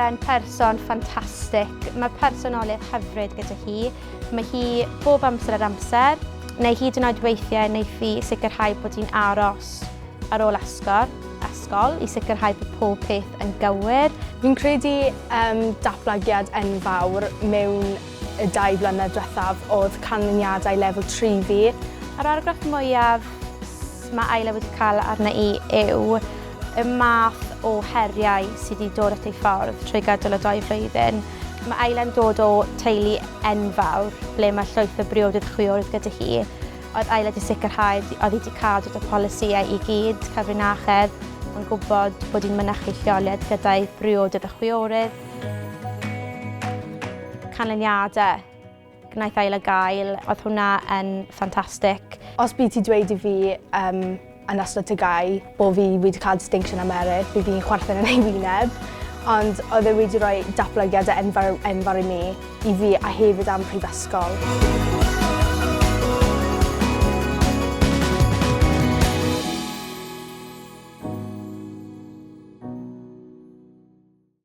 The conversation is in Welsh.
Aile'n person ffantastig. Mae personoliaeth hyfryd gyda hi. Mae hi bob amser ar amser, neu hyd yn oed weithiau wneith hi sicrhau bod hi'n aros ar ôl ysgol i sicrhau bod pob peth yn gywir. Fi'n credu datblygiad enfawr mewn y 2 blynedd diwethaf oedd canlyniadau lefel 3 fi. Yr argraff mwyaf mae Isla wedi cael arna i yw y math o heriau sydd wedi dod at ei ffordd trwy gydol y 2 flwyddyn. Mae Isla'n dod o teulu enfawr, ble mae llwyth o briodydd chwiorydd gyda hi. Oedd Isla wedi sicrhau oedd hi wedi cadw y polisïau i gyd, cyfrinachedd, yn gwybod bod hi'n mynychu lleoliad gyda'i briodydd y chwiorydd. Canlyniadau gwnaeth Isla gael, oedd hwnna yn ffantastig. Os bydd ti dweud i fi yn ystod tygau bod fi wedi cael distinction am merit, bydd fi'n chwarthen yn ei wyneb, ond oedd e wedi rhoi datblygiad enfawr i mi, i fi a hefyd am prifysgol.